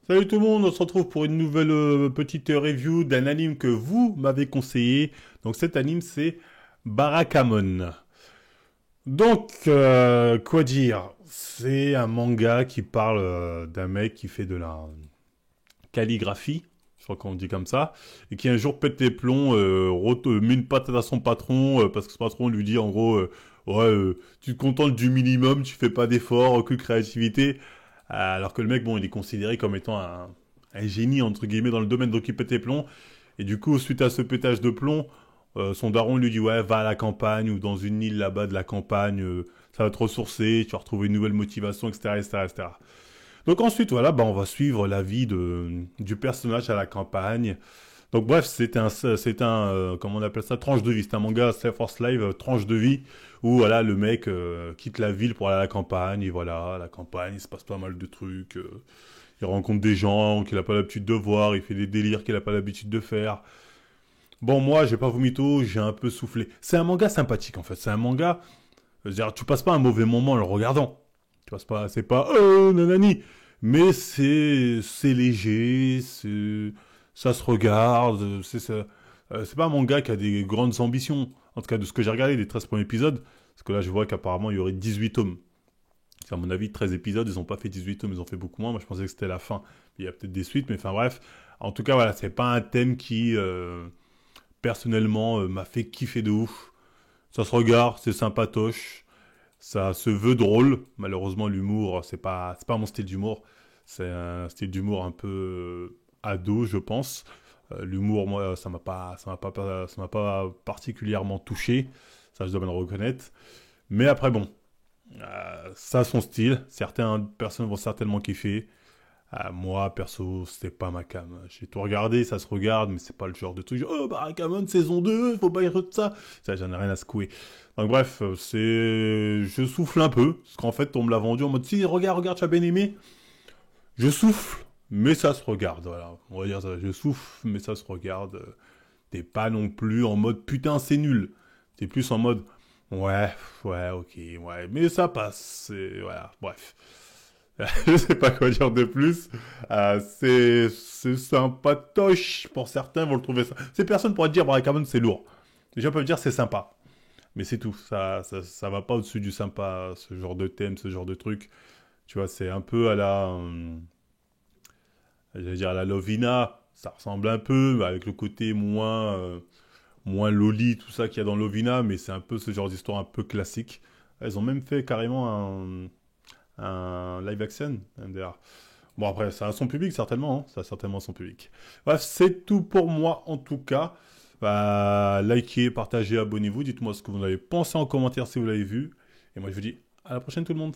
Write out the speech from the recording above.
Salut tout le monde, on se retrouve pour une nouvelle petite review d'un anime que vous m'avez conseillé. Donc cet anime c'est Barakamon. Donc quoi dire? C'est un manga qui parle d'un mec qui fait de la calligraphie, je crois qu'on dit comme ça, et qui un jour pète les plombs, met une patate à son patron parce que son patron lui dit en gros ouais tu te contentes du minimum, tu fais pas d'efforts, aucune créativité. Alors que le mec, bon, il est considéré comme étant un génie, entre guillemets, dans le domaine, donc il pète les plombs. Et du coup, suite à ce pétage de plomb, son daron lui dit, ouais, va à la campagne, ou dans une île là-bas de la campagne, ça va te ressourcer, tu vas retrouver une nouvelle motivation, etc., etc., etc. Donc ensuite, voilà, bah, on va suivre la vie du personnage à la campagne. Donc bref, comment on appelle ça, tranche de vie. C'est un manga Slave for Slave, tranche de vie, où voilà, le mec quitte la ville pour aller à la campagne, et voilà, à la campagne, il se passe pas mal de trucs. Il rencontre des gens qu'il a pas l'habitude de voir, il fait des délires qu'il a pas l'habitude de faire. Bon, moi, j'ai pas vomi tout, j'ai un peu soufflé. C'est un manga sympathique, en fait. C'est un manga, c'est-à-dire, tu passes pas un mauvais moment en le regardant. Tu passes pas, c'est pas, nanani. Mais c'est léger, ça se regarde, c'est pas un manga qui a des grandes ambitions. En tout cas, de ce que j'ai regardé, les 13 premiers épisodes, parce que là, je vois qu'apparemment, il y aurait 18 tomes. À mon avis, 13 épisodes, ils ont pas fait 18 tomes, ils ont fait beaucoup moins. Moi, je pensais que c'était la fin. Il y a peut-être des suites, mais enfin, bref. En tout cas, voilà, c'est pas un thème qui, personnellement, m'a fait kiffer de ouf. Ça se regarde, c'est sympatoche. Ça se veut drôle. Malheureusement, l'humour, c'est pas mon style d'humour. C'est un style d'humour un peu ado, je pense. L'humour, moi, ça m'a pas particulièrement touché. Ça, je dois bien le reconnaître. Mais après, bon, ça a son style. Certaines personnes vont certainement kiffer. Moi, perso, c'était pas ma cam. J'ai tout regardé, ça se regarde, mais c'est pas le genre de truc. Oh, Barakamon saison 2, faut pas y de ça. Ça, j'en ai rien à secouer. Donc bref, je souffle un peu, parce qu'en fait, on me l'a vendu en mode, si, regarde, regarde, tu as bien aimé. Je souffle, mais ça se regarde, voilà. On va dire ça, je souffle, mais ça se regarde. T'es pas non plus en mode, putain, c'est nul. T'es plus en mode, ouais, ouais, ok, ouais, mais ça passe. Voilà, bref. Je sais pas quoi dire de plus. C'est sympatoche. Pour certains vont le trouver ça. Ces personnes pourraient dire, Barakamon, c'est lourd. Les gens peuvent dire, c'est sympa. Mais c'est tout. Ça va pas au-dessus du sympa, ce genre de thème, ce genre de truc. Tu vois, c'est un peu à la, j'allais dire à la Lovina. Ça ressemble un peu, avec le côté moins loli, tout ça qu'il y a dans Lovina, mais c'est un peu ce genre d'histoire un peu classique. Elles ont même fait carrément un live action, MDR. Bon, après, ça a son public, certainement. Hein. Ça a certainement son public. Bref, c'est tout pour moi, en tout cas. Bah, likez, partagez, abonnez-vous. Dites-moi ce que vous en avez pensé en commentaire si vous l'avez vu. Et moi, je vous dis à la prochaine, tout le monde.